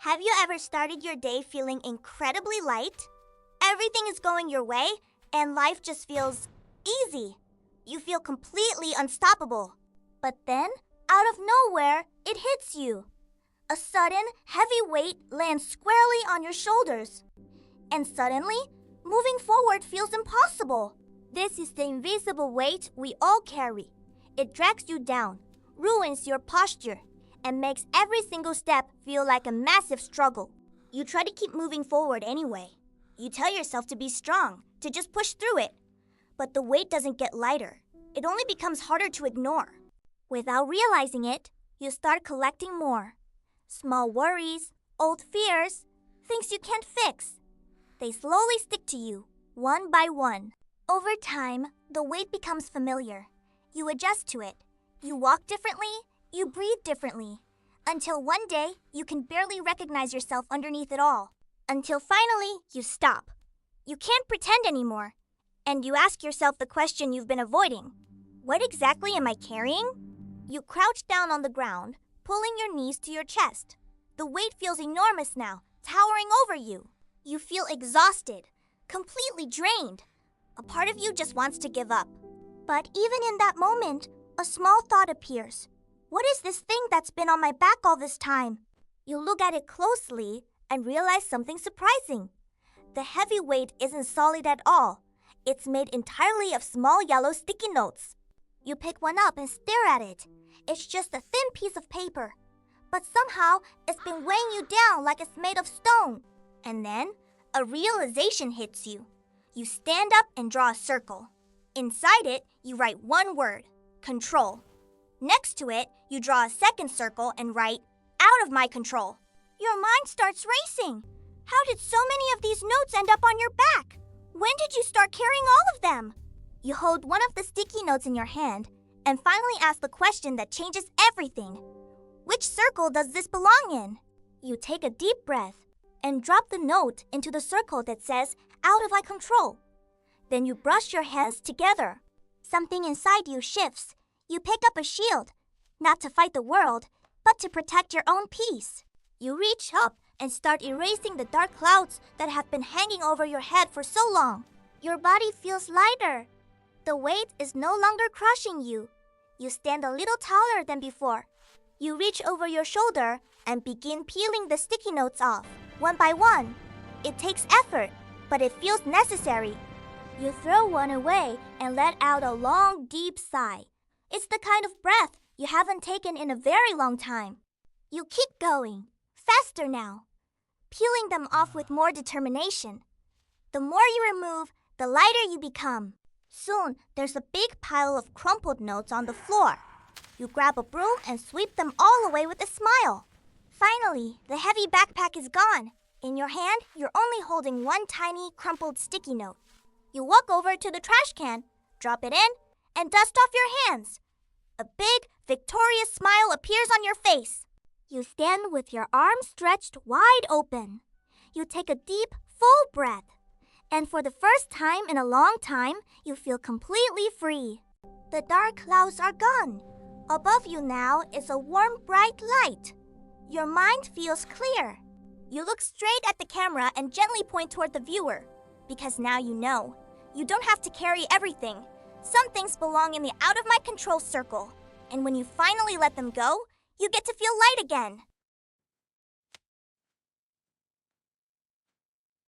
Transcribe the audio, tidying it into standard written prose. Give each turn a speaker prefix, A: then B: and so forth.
A: Have you ever started your day feeling incredibly light? Everything is going your way, and life just feels easy. You feel completely unstoppable. But then, out of nowhere, it hits you. A sudden, heavy weight lands squarely on your shoulders. And suddenly, moving forward feels impossible. This is the invisible weight we all carry. It drags you down, ruins your posture, and makes every single step feel like a massive struggle. You try to keep moving forward anyway. You tell yourself to be strong, to just push through it. But the weight doesn't get lighter. It only becomes harder to ignore. Without realizing it, you start collecting more. Small worries, old fears, things you can't fix. They slowly stick to you, one by one. Over time, the weight becomes familiar. You adjust to it. You walk differently, you breathe differently. Until one day, you can barely recognize yourself underneath it all. Until finally, you stop. You can't pretend anymore. And you ask yourself the question you've been avoiding. What exactly am I carrying? You crouch down on the ground, pulling your knees to your chest. The weight feels enormous now, towering over you. You feel exhausted, completely drained. A part of you just wants to give up. But even in that moment, a small thought appears. What is this thing that's been on my back all this time? You look at it closely and realize something surprising. The heavy weight isn't solid at all. It's made entirely of small yellow sticky notes. You pick one up and stare at it. It's just a thin piece of paper. But somehow, it's been weighing you down like it's made of stone. And then, a realization hits you. You stand up and draw a circle. Inside it, you write one word, control. Next to it, you draw a second circle and write, out of my control. Your mind starts racing. How did so many of these notes end up on your back? When did you start carrying all of them? You hold one of the sticky notes in your hand and finally ask the question that changes everything. Which circle does this belong in? You take a deep breath and drop the note into the circle that says, out of my control. Then you brush your hands together. Something inside you shifts. You pick up a shield, not to fight the world, but to protect your own peace. You reach up and start erasing the dark clouds that have been hanging over your head for so long. Your body feels lighter. The weight is no longer crushing you. You stand a little taller than before. You reach over your shoulder and begin peeling the sticky notes off, one by one. It takes effort, but it feels necessary. You throw one away and let out a long, deep sigh. It's the kind of breath you haven't taken in a very long time. You keep going, faster now, peeling them off with more determination. The more you remove, the lighter you become. Soon, there's a big pile of crumpled notes on the floor. You grab a broom and sweep them all away with a smile. Finally, the heavy backpack is gone. In your hand, you're only holding one tiny, crumpled sticky note. You walk over to the trash can, drop it in, and dust off your hands. A big, victorious smile appears on your face. You stand with your arms stretched wide open. You take a deep, full breath. And for the first time in a long time, you feel completely free. The dark clouds are gone. Above you now is a warm, bright light. Your mind feels clear. You look straight at the camera and gently point toward the viewer. Because now you know. You don't have to carry everything. Some things belong in the out-of-my-control circle. And when you finally let them go, you get to feel light again.